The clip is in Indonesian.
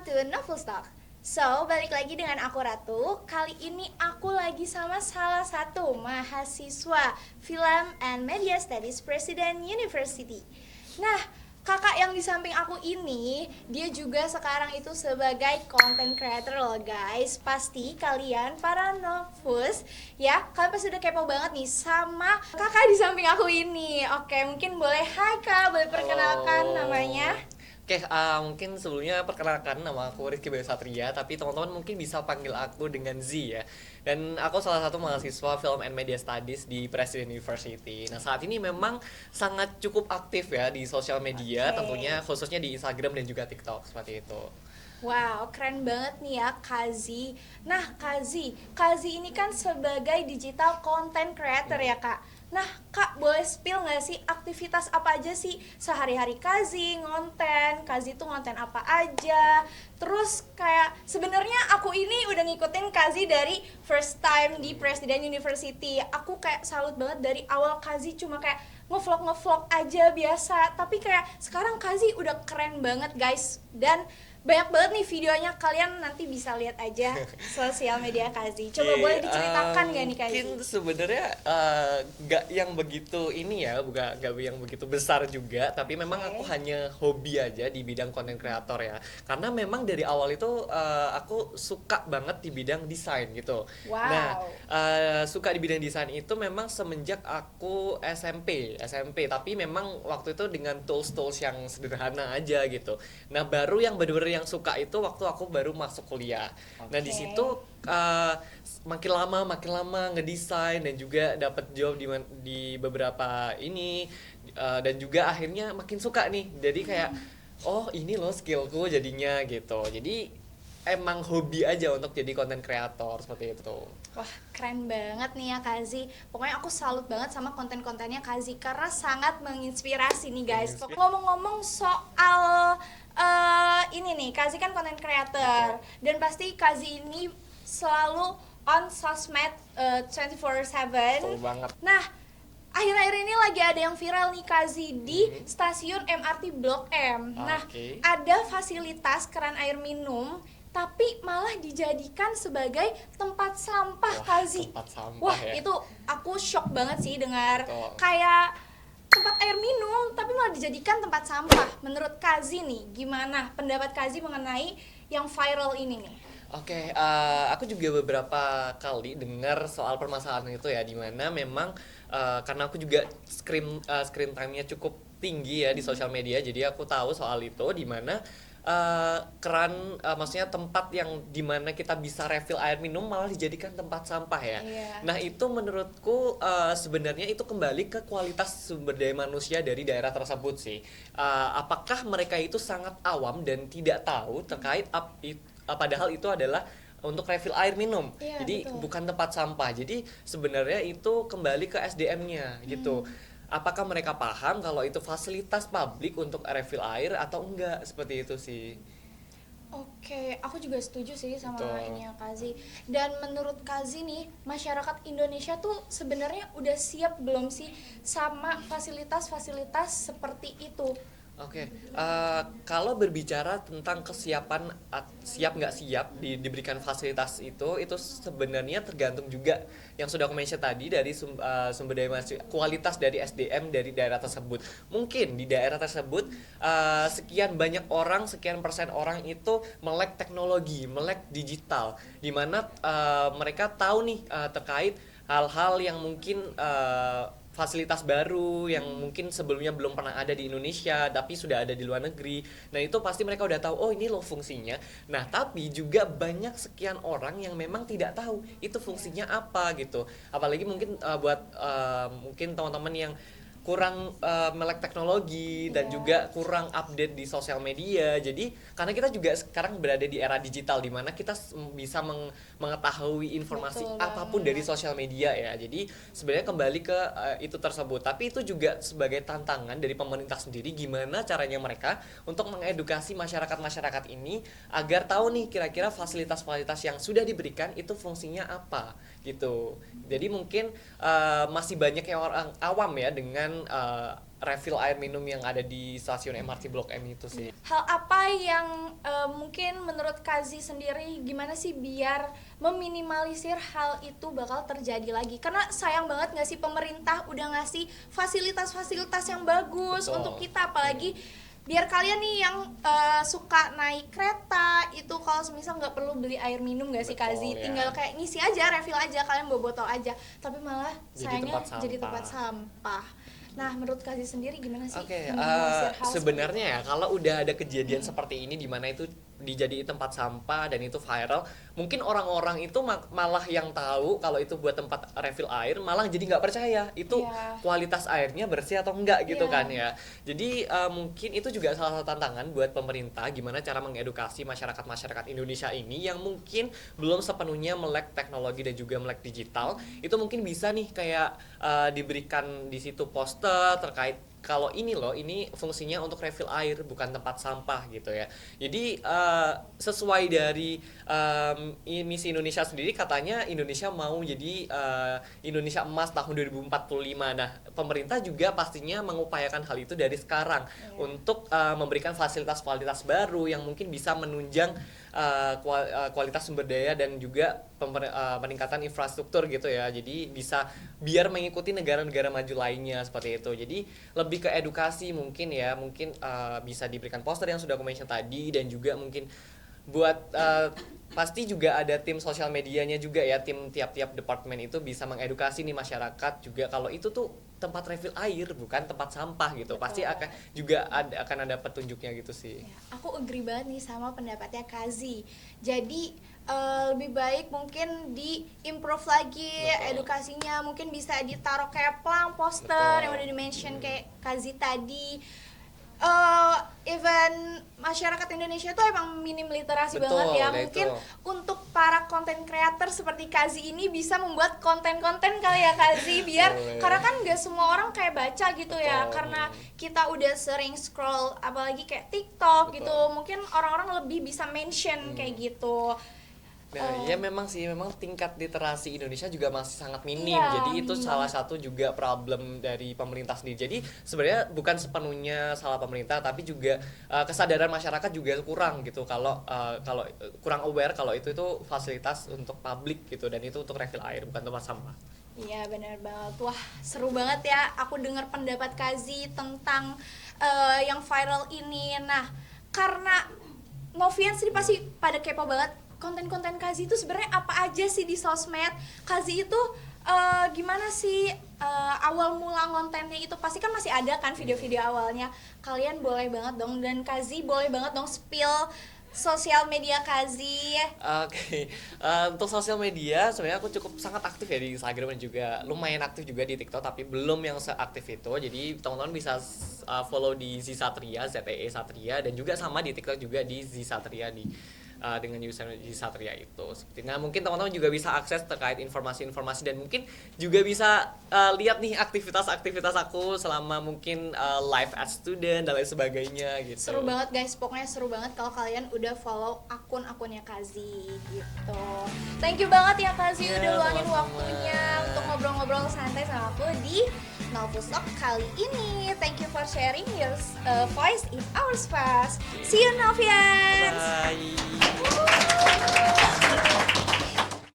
to Novel Talk. So, balik lagi dengan aku Ratu. Kali ini aku lagi sama salah satu mahasiswa Film and Media Studies Presiden University. Nah, kakak yang di samping aku ini, dia juga sekarang itu sebagai content creator loh guys. Pasti kalian para Novus ya, kalian pasti udah kepo banget nih sama kakak di samping aku ini. Oke, mungkin boleh hai kak, boleh perkenalkan Halo. namanya. Oke, mungkin sebelumnya perkenalkan nama aku Rizky Bayu Satria, tapi teman-teman mungkin bisa panggil aku dengan Z ya. Dan aku salah satu mahasiswa Film and Media Studies di Presiden University. Nah, saat ini memang sangat cukup aktif ya di sosial media, Oke. tentunya khususnya di Instagram dan juga TikTok seperti itu. Wow, keren banget nih ya Kazi. Nah, Kazi ini kan sebagai digital content creator ya Kak. Nah, Kak boleh spill nggak sih aktivitas apa aja sih sehari-hari Kazi ngonten? Kazi tuh ngonten apa aja? Terus kayak sebenarnya aku ini udah ngikutin Kazi dari first time di Presiden University. Aku kayak salut banget dari awal Kazi cuma kayak ngevlog aja biasa, tapi kayak sekarang Kazi udah keren banget guys, dan banyak banget nih videonya, kalian nanti bisa lihat aja sosial media Kazi. Coba boleh diceritakan gak nih Kazi? Mungkin sebenarnya nggak yang begitu ini ya, bukan nggak yang begitu besar juga, tapi memang Oke. aku hanya hobi aja di bidang konten kreator ya. Karena memang dari awal itu aku suka banget di bidang desain gitu. Nah, Wow. suka di bidang desain itu memang semenjak aku SMP, tapi memang waktu itu dengan tools-tools yang sederhana aja gitu. Nah, baru yang bener-bener yang suka itu waktu aku baru masuk kuliah. Nah, di Oke. situ uh, makin lama ngedesain dan juga dapat job di beberapa ini, dan juga akhirnya makin suka nih. Jadi kayak oh, ini loh skillku jadinya gitu. Jadi emang hobi aja untuk jadi content creator seperti itu. Wah, keren banget nih ya Kazi. Pokoknya aku salut banget sama konten-kontennya Kazi karena sangat menginspirasi nih guys. Ngomong-ngomong soal ini nih, Kazi kan konten creator dan pasti Kazi ini selalu on sosmed 24/7. Betul banget. Nah, akhir-akhir ini lagi ada yang viral nih Kazi di stasiun MRT Blok M. Nah, Oke. ada fasilitas keran air minum tapi malah dijadikan sebagai tempat sampah Wah, Kazi. tempat sampah Wah, ya. itu aku shock banget sih dengar Betul. kayak tempat air minum tapi malah dijadikan tempat sampah. Menurut Kazi nih, gimana pendapat Kazi mengenai yang viral ini nih? Oke, aku juga beberapa kali dengar soal permasalahan itu ya, dimana memang karena aku juga screen time-nya cukup tinggi ya di sosial media, jadi aku tahu soal itu, dimana maksudnya tempat yang dimana kita bisa refill air minum malah dijadikan tempat sampah ya. Iya. Nah, itu menurutku sebenarnya itu kembali ke kualitas sumber daya manusia dari daerah tersebut sih. Apakah mereka itu sangat awam dan tidak tahu terkait padahal itu adalah untuk refill air minum. Iya, Jadi betul. bukan tempat sampah. Jadi sebenarnya itu kembali ke SDM-nya gitu. Apakah mereka paham kalau itu fasilitas publik untuk refill air atau enggak? Seperti itu sih. Oke, aku juga setuju sih sama Betul. ini ya Kazi. Dan menurut Kazi nih, masyarakat Indonesia tuh sebenarnya udah siap belum sih sama fasilitas-fasilitas seperti itu? Oke, kalau berbicara tentang kesiapan, siap nggak siap diberikan fasilitas itu sebenarnya tergantung juga yang sudah aku mention tadi dari sumber daya manusia, kualitas dari SDM dari daerah tersebut. Mungkin di daerah tersebut sekian banyak orang, sekian persen orang itu melek teknologi, melek digital, di mana mereka tahu nih terkait hal-hal yang mungkin fasilitas baru yang mungkin sebelumnya belum pernah ada di Indonesia tapi sudah ada di luar negeri. Nah, itu pasti mereka udah tahu, oh ini loh fungsinya. Nah, tapi juga banyak sekian orang yang memang tidak tahu itu fungsinya apa gitu. Apalagi mungkin buat mungkin teman-teman yang kurang melek teknologi dan Iya. juga kurang update di sosial media. Jadi karena kita juga sekarang berada di era digital di mana kita bisa mengetahui informasi Betul apapun banget. dari sosial media ya. Jadi sebenarnya kembali ke itu tersebut. Tapi itu juga sebagai tantangan dari pemerintah sendiri, gimana caranya mereka untuk mengedukasi masyarakat-masyarakat ini agar tahu nih kira-kira fasilitas-fasilitas yang sudah diberikan itu fungsinya apa gitu. Jadi mungkin masih banyak yang orang awam ya dengan refill air minum yang ada di stasiun MRT Blok M itu sih. Hal apa yang mungkin menurut Kazi sendiri gimana sih biar meminimalisir hal itu bakal terjadi lagi? Karena sayang banget nggak sih pemerintah udah ngasih fasilitas-fasilitas yang bagus Betul. untuk kita, apalagi biar kalian nih yang suka naik kereta itu kalau semisal nggak perlu beli air minum nggak sih Betul, Kazi, ya. tinggal kayak ngisi aja, refill aja, kalian bawa botol aja, tapi malah Jadi sayangnya tempat jadi sampah. tempat sampah. Nah menurut Kazi sendiri gimana sih Oke, meminimalisir hal sebenarnya ya kalau udah ada kejadian seperti ini di mana itu dijadiin tempat sampah dan itu viral, mungkin orang-orang itu malah yang tahu kalau itu buat tempat refill air malah jadi nggak percaya itu Iya. kualitas airnya bersih atau enggak gitu Iya. kan ya. Jadi mungkin itu juga salah satu tantangan buat pemerintah gimana cara mengedukasi masyarakat Indonesia ini yang mungkin belum sepenuhnya melek teknologi dan juga melek digital. Itu mungkin bisa nih kayak diberikan di situ poster terkait kalau ini loh, ini fungsinya untuk refill air bukan tempat sampah gitu ya. Jadi sesuai dari misi Indonesia sendiri katanya Indonesia mau jadi Indonesia emas tahun 2045. Nah, pemerintah juga pastinya mengupayakan hal itu dari sekarang untuk memberikan fasilitas-fasilitas baru yang mungkin bisa menunjang kualitas sumber daya dan juga peningkatan infrastruktur gitu ya. Jadi bisa biar mengikuti negara-negara maju lainnya seperti itu. Jadi lebih ke edukasi mungkin ya, mungkin bisa diberikan poster yang sudah aku mention tadi dan juga mungkin buat pasti juga ada tim sosial medianya juga ya, tim tiap-tiap departemen itu bisa mengedukasi nih masyarakat juga kalau itu tuh tempat refill air bukan tempat sampah gitu. Betul. Pasti akan juga akan ada petunjuknya gitu sih. Ya, aku agree banget nih sama pendapatnya Kazi. Jadi lebih baik mungkin di-improve lagi Betul. edukasinya, mungkin bisa ditaruh kayak pelang poster Betul. yang udah di-mention kayak Kazi tadi. Even masyarakat Indonesia tuh emang minim literasi Betul, banget ya. nah Mungkin itu. untuk para content creator seperti Kazi ini bisa membuat konten-konten kali ya Kazi, biar Boleh. karena kan nggak semua orang kayak baca gitu ya, Betul. karena kita udah sering scroll apalagi kayak TikTok Betul. gitu, mungkin orang-orang lebih bisa mention kayak gitu. Nah, ya memang sih, memang tingkat literasi Indonesia juga masih sangat minim. Iya, Jadi itu minim salah banget. satu juga problem dari pemerintah sendiri. Jadi sebenarnya bukan sepenuhnya salah pemerintah, tapi juga kesadaran masyarakat juga kurang gitu. Kalau kurang aware kalau itu fasilitas untuk publik gitu dan itu untuk refill air bukan tempat sampah. Iya benar banget. Wah seru banget ya aku dengar pendapat Kazi tentang yang viral ini. Nah karena Novian sih pasti pada kepo banget konten-konten Kazi itu sebenarnya apa aja sih di sosmed. Kazi itu gimana sih awal mula kontennya itu, pasti kan masih ada kan video-video awalnya. Kalian boleh banget dong, dan Kazi boleh banget dong spill sosial media Kazi. Oke, untuk sosial media sebenarnya aku cukup sangat aktif ya di Instagram dan juga lumayan aktif juga di TikTok, tapi belum yang seaktif itu. Jadi teman-teman bisa follow di Zisatria, ZTE Satria, dan juga sama di TikTok juga di Zisatria dengan user Zisatria itu. Nah mungkin teman-teman juga bisa akses terkait informasi-informasi dan mungkin juga bisa lihat nih aktivitas-aktivitas aku selama mungkin live as student dan lain sebagainya gitu. Seru banget guys, pokoknya seru banget kalau kalian udah follow akun-akunnya Kazi gitu. Thank you banget ya Kazi Ya, udah luangin sama-sama. waktunya untuk ngobrol-ngobrol santai sama aku di Novus Talk kali ini. Thank you for sharing your voice in our space. See you Novians. Bye.